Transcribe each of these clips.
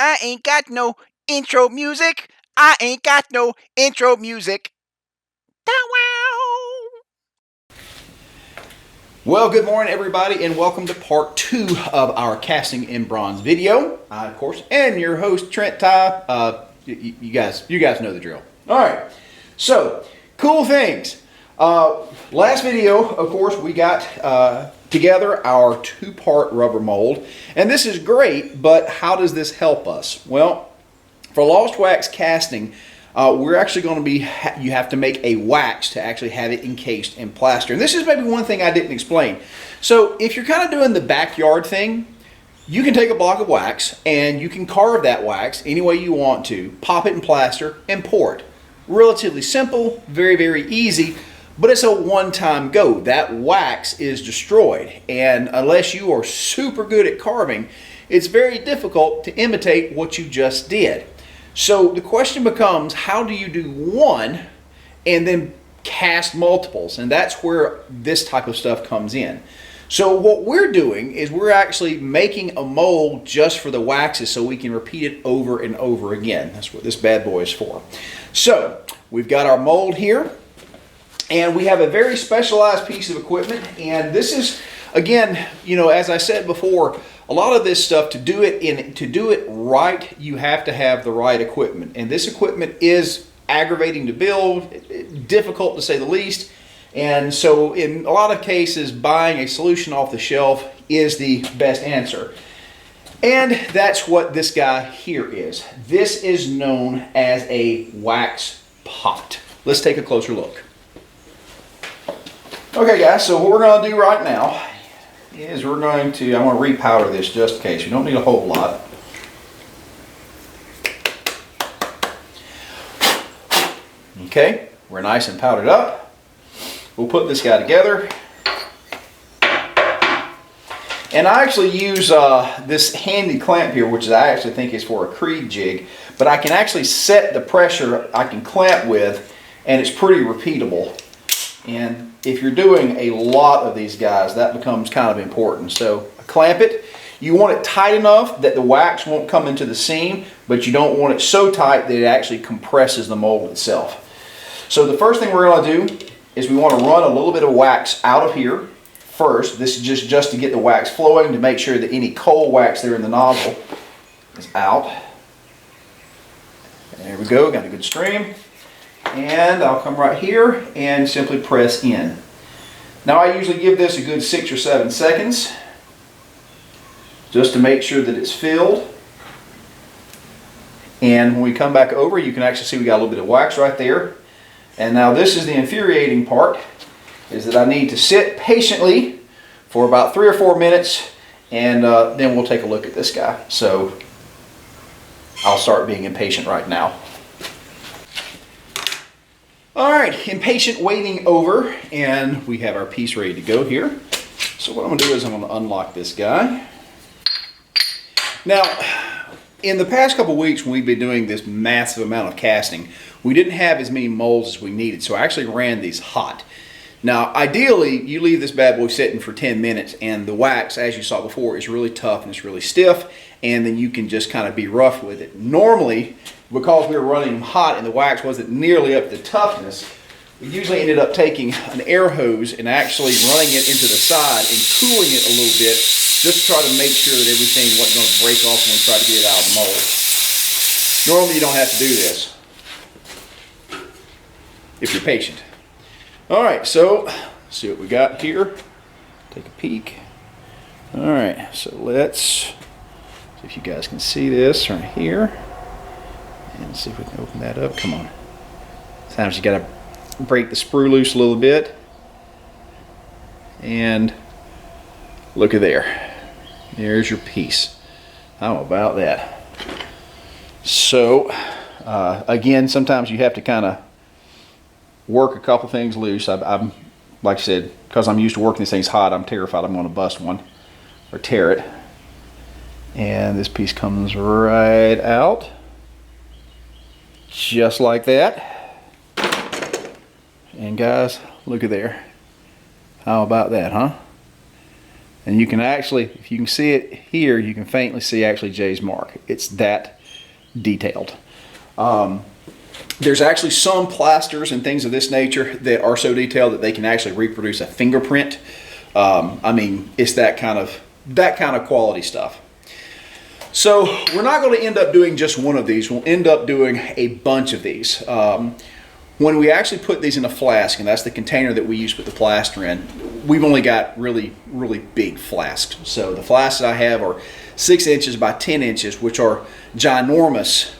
I ain't got no intro music. I ain't got no intro music. Well, good morning, everybody, and welcome to part 2 of our casting in bronze video. I, of course, am your host, Trent Ty. You guys know the drill. All right. So, cool things. Last video, of course, we got together our 2-part rubber mold, and this is great. But how does this help us? Well, for lost wax casting, we're actually going to be, you have to make a wax to actually have it encased in plaster. And this is maybe one thing I didn't explain. So if you're kind of doing the backyard thing, you can take a block of wax and you can carve that wax any way you want to, pop it in plaster and pour it. Relatively simple, very, very easy, but it's a one-time go. That wax is destroyed, and unless you are super good at carving, it's very difficult to imitate what you just did. So the question becomes, how do you do one and then cast multiples? And that's where this type of stuff comes in. So what we're doing is we're actually making a mold just for the waxes so we can repeat it over and over again. That's what this bad boy is for. So we've got our mold here, and we have a very specialized piece of equipment. And this is, again, you know, as I said before, a lot of this stuff, to do it right, you have to have the right equipment. And this equipment is aggravating to build, difficult to say the least. And so in a lot of cases, buying a solution off the shelf is the best answer. And that's what this guy here is. This is known as a wax pot. Let's take a closer look. Okay guys, so what we're going to do right now is I'm going to repowder this just in case. You don't need a whole lot. Okay, we're nice and powdered up. We'll put this guy together. And I actually use this handy clamp here, which I actually think is for a Creed jig, but I can actually set the pressure I can clamp with, and it's pretty repeatable. And if you're doing a lot of these guys, that becomes kind of important. So clamp it. You want it tight enough that the wax won't come into the seam, but you don't want it so tight that it actually compresses the mold itself. So the first thing we're going to do is we want to run a little bit of wax out of here first. This is just to get the wax flowing, to make sure that any cold wax there in the nozzle is out. There we go, got a good stream. And I'll come right here and simply press in. Now I usually give this a good 6 or 7 seconds just to make sure that it's filled. And when we come back over, you can actually see we got a little bit of wax right there. And now this is the infuriating part, is that I need to sit patiently for about 3 or 4 minutes, and then we'll take a look at this guy. So I'll start being impatient right now. All right, impatient waiting over, and we have our piece ready to go here. So what I'm going to do is I'm going to unlock this guy. Now, in the past couple weeks when we've been doing this massive amount of casting, we didn't have as many molds as we needed, so I actually ran these hot. Now, ideally, you leave this bad boy sitting for 10 minutes, and the wax, as you saw before, is really tough and it's really stiff, and then you can just kind of be rough with it. Normally, because we were running them hot and the wax wasn't nearly up to toughness, we usually ended up taking an air hose and actually running it into the side and cooling it a little bit, just to try to make sure that everything wasn't going to break off when we try to get it out of the mold. Normally, you don't have to do this if you're patient. All right, so let's see what we got here. Take a peek. All right, so let's see if you guys can see this right here. And see if we can open that up. Come on. Sometimes you gotta break the sprue loose a little bit. And look at there. There's your piece. How about that? So, again, sometimes you have to kind of work a couple things loose. I'm like I said, because I'm used to working these things hot, I'm terrified I'm going to bust one or tear it. And this piece comes right out. Just like that. And guys, look at there. How about that, huh? And you can actually, if you can see it here, you can faintly see actually Jay's mark. It's that detailed. There's actually some plasters and things of this nature that are so detailed that they can actually reproduce a fingerprint. I mean, it's that kind of quality stuff. So we're not going to end up doing just one of these. We'll end up doing a bunch of these. When we actually put these in a flask, and that's the container that we use to put the plaster in, we've only got really, really big flasks. So the flasks that I have are 6 inches by 10 inches, which are ginormous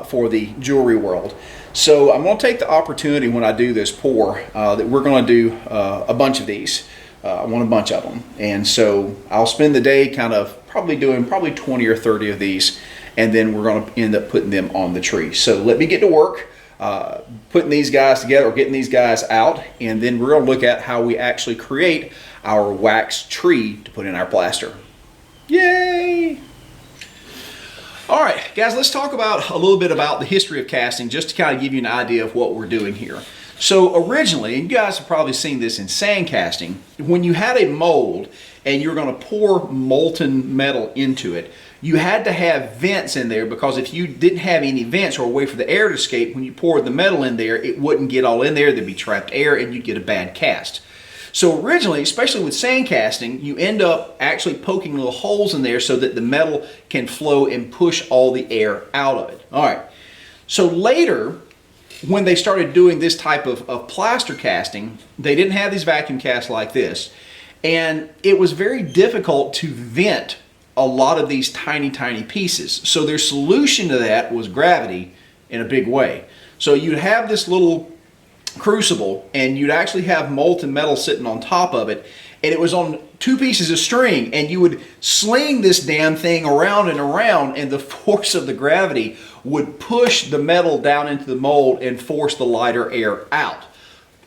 for the jewelry world. So I'm going to take the opportunity when I do this pour that we're going to do a bunch of these. I want a bunch of them. And so I'll spend the day kind of doing 20 or 30 of these, and then we're going to end up putting them on the tree. So let me get to work putting these guys together, or getting these guys out, and then we're going to look at how we actually create our wax tree to put in our plaster. Yay! All right, guys, let's talk about a little bit about the history of casting, just to kind of give you an idea of what we're doing here. So originally, and you guys have probably seen this in sand casting, when you had a mold and you're going to pour molten metal into it, you had to have vents in there, because if you didn't have any vents or a way for the air to escape, when you poured the metal in there, it wouldn't get all in there. There'd be trapped air and you'd get a bad cast. So originally, especially with sand casting, you end up actually poking little holes in there so that the metal can flow and push all the air out of it. All right. So later, when they started doing this type of plaster casting, they didn't have these vacuum casts like this. And it was very difficult to vent a lot of these tiny, tiny pieces. So their solution to that was gravity in a big way. So you'd have this little crucible, and you'd actually have molten metal sitting on top of it, and it was on 2 pieces of string, and you would sling this damn thing around and around, and the force of the gravity would push the metal down into the mold and force the lighter air out.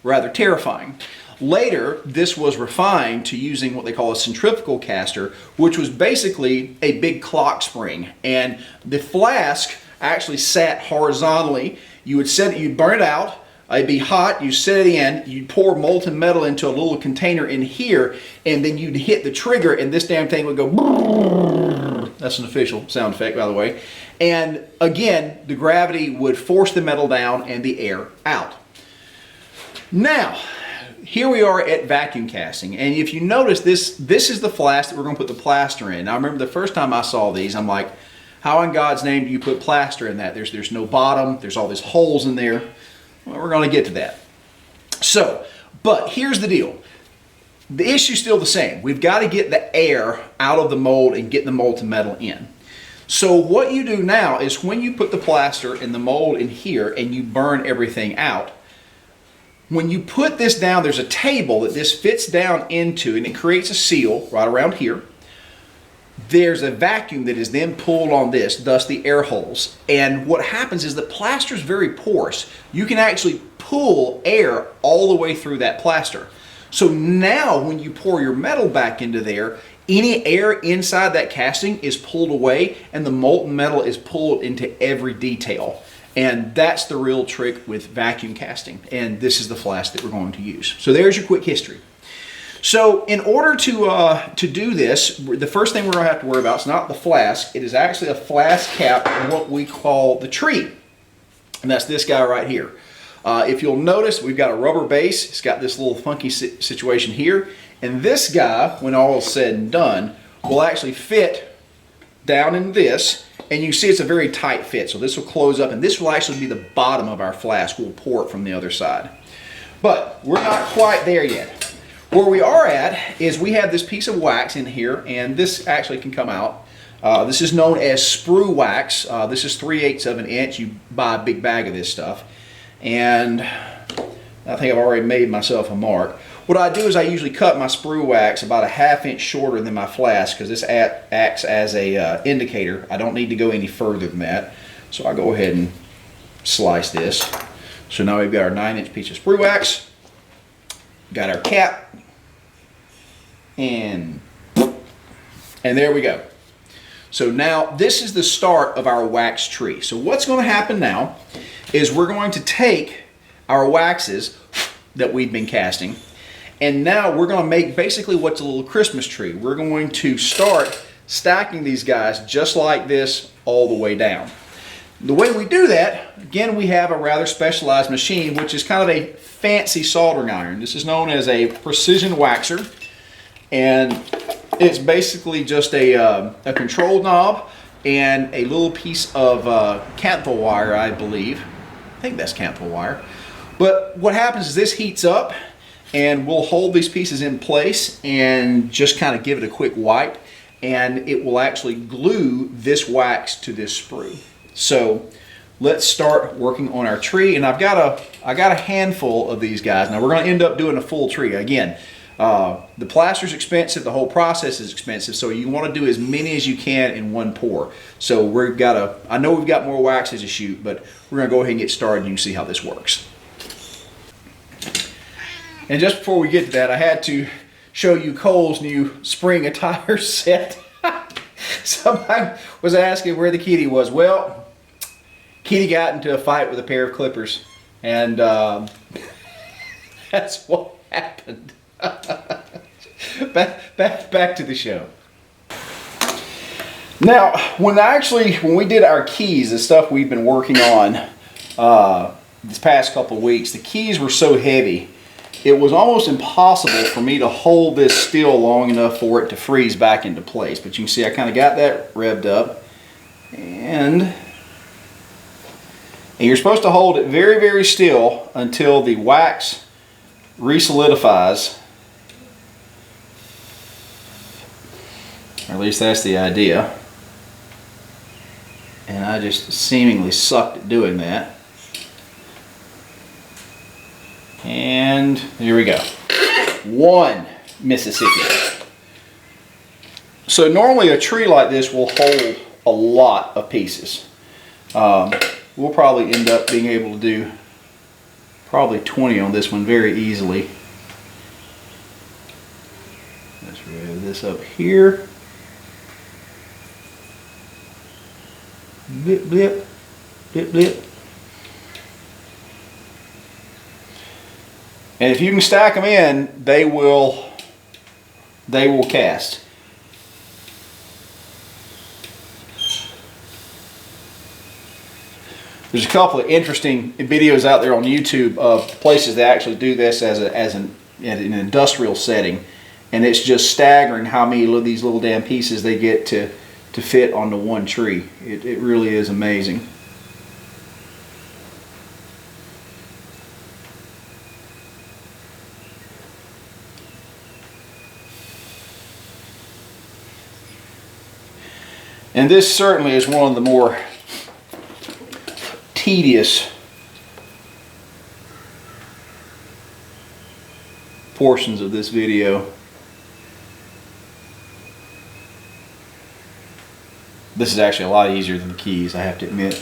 Rather terrifying. Later, this was refined to using what they call a centrifugal caster, which was basically a big clock spring, and the flask actually sat horizontally. You would set it, you'd burn it out, it'd be hot, you set it in, you'd pour molten metal into a little container in here, and then you'd hit the trigger, and this damn thing would go brrrr. That's an official sound effect, by the way. And again, the gravity would force the metal down and the air out. Now, here we are at vacuum casting, and if you notice, this is the flask that we're going to put the plaster in. Now, I remember the first time I saw these, I'm like, how in God's name do you put plaster in that? There's no bottom, there's all these holes in there. Well, we're going to get to that. So, but here's the deal. The issue's still the same. We've got to get the air out of the mold and get the molten metal in. So what you do now is, when you put the plaster in the mold in here and you burn everything out, when you put this down, there's a table that this fits down into, and it creates a seal right around here. There's a vacuum that is then pulled on this, thus the air holes. And what happens is the plaster is very porous. You can actually pull air all the way through that plaster. So now when you pour your metal back into there, any air inside that casting is pulled away, and the molten metal is pulled into every detail. And that's the real trick with vacuum casting. And this is the flask that we're going to use. So there's your quick history. So in order to do this, the first thing we're going to have to worry about is not the flask. It is actually a flask cap, and what we call the tree. And that's this guy right here. If you'll notice, we've got a rubber base. It's got this little funky situation here. And this guy, when all is said and done, will actually fit down in this. And you see it's a very tight fit. So this will close up, and this will actually be the bottom of our flask. We'll pour it from the other side. But we're not quite there yet. Where we are at is we have this piece of wax in here, and this actually can come out. This is known as sprue wax. This is 3/8 of an inch. You buy a big bag of this stuff. And I think I've already made myself a mark. What I do is I usually cut my sprue wax about a 1/2 inch shorter than my flask, because this acts as a indicator. I don't need to go any further than that. So I go ahead and slice this. So now we've got our 9-inch piece of sprue wax. Got our cap. And there we go. So now this is the start of our wax tree. So what's going to happen now is we're going to take our waxes that we've been casting, And now we're going to make basically what's a little Christmas tree. We're going to start stacking these guys just like this all the way down. The way we do that, again, we have a rather specialized machine, which is kind of a fancy soldering iron. This is known as a precision waxer, and it's basically just a control knob and a little piece of Canthal wire, I believe. I think that's Canthal wire. But what happens is this heats up, and we'll hold these pieces in place and just kind of give it a quick wipe, and it will actually glue this wax to this sprue. So let's start working on our tree, and I got a handful of these guys. Now we're going to end up doing a full tree. Again, the plaster's expensive, the whole process is expensive, so you want to do as many as you can in one pour. So I know we've got more waxes to shoot, but we're going to go ahead and get started, and you can see how this works. And just before we get to that, I had to show you Cole's new spring attire set. Somebody was asking where the kitty was. Well, Kitty got into a fight with a pair of clippers, and that's what happened. back to the show. Now, when we did our keys, the stuff we've been working on this past couple of weeks, the keys were so heavy, it was almost impossible for me to hold this still long enough for it to freeze back into place. But you can see I kind of got that revved up, and you're supposed to hold it very, very still until the wax resolidifies. Or at least that's the idea. And I just seemingly sucked at doing that. And here we go. 1 Mississippi. So normally a tree like this will hold a lot of pieces. We'll probably end up being able to do probably 20 on this one very easily. Let's rev this up here. Blip, blip, blip, blip. And if you can stack them in, they will cast. There's a couple of interesting videos out there on YouTube of places that actually do this as an industrial setting, and it's just staggering how many of these little damn pieces they get to fit onto one tree. It really is amazing. And this certainly is one of the more tedious portions of this video. This is actually a lot easier than the keys, I have to admit.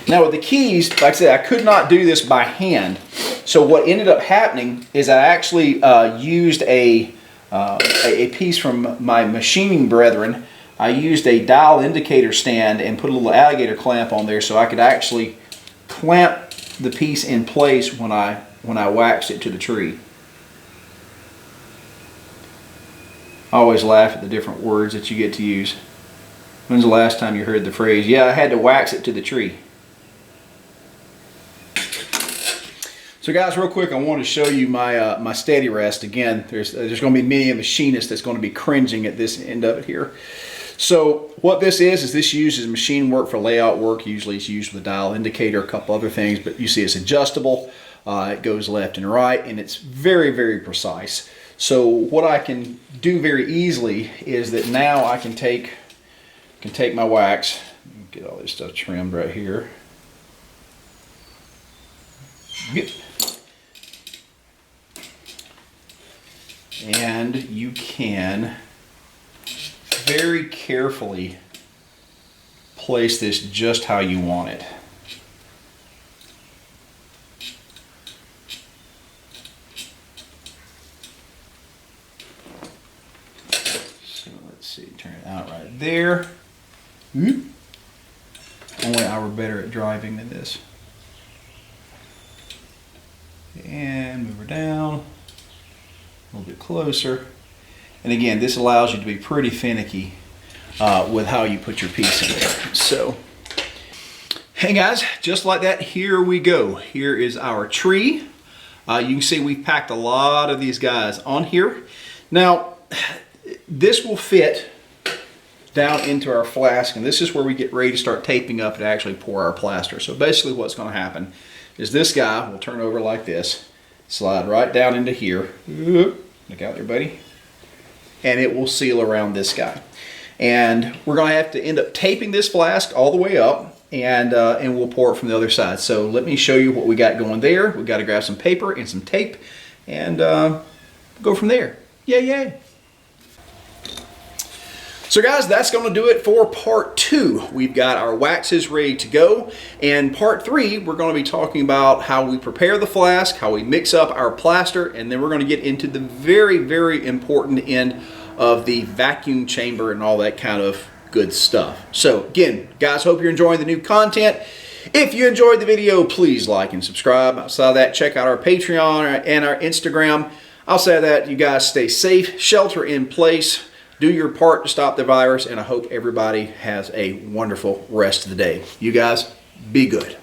Now with the keys, like I said, I could not do this by hand. So what ended up happening is I actually used a piece from my machining brethren. I used a dial indicator stand and put a little alligator clamp on there so I could actually clamp the piece in place when I waxed it to the tree. I always laugh at the different words that you get to use. When's the last time you heard the phrase, "Yeah, I had to wax it to the tree"? So guys, real quick, I want to show you my my steady rest. Again, there's going to be many a machinist that's going to be cringing at this end of it here. So what this is this uses machine work for layout work. Usually it's used with a dial indicator, a couple other things, but you see it's adjustable. It goes left and right, and it's very, very precise. So what I can do very easily is that now I can take my wax, get all this stuff trimmed right here. And you can very carefully place this just how you want it. So let's see, turn it out right there. Oh wait, I better at driving than this. And move her down a little bit closer. And again, this allows you to be pretty finicky with how you put your piece in there. So, hey guys, just like that, here we go. Here is our tree. You can see we've packed a lot of these guys on here. Now, this will fit down into our flask, and this is where we get ready to start taping up and actually pour our plaster. So basically what's going to happen is this guy will turn over like this, slide right down into here. Look out there, buddy. And it will seal around this guy. And we're going to have to end up taping this flask all the way up, and we'll pour it from the other side. So let me show you what we got going there. We've got to grab some paper and some tape and go from there. Yay, yay. So guys, that's going to do it for part 2. We've got our waxes ready to go. And part 3, we're going to be talking about how we prepare the flask, how we mix up our plaster, and then we're going to get into the very, very important end of the vacuum chamber and all that kind of good stuff. So again, guys, hope you're enjoying the new content. If you enjoyed the video, please like and subscribe. Outside of that, check out our Patreon and our Instagram. Outside of that, you guys stay safe, shelter in place, do your part to stop the virus, and I hope everybody has a wonderful rest of the day. You guys, be good.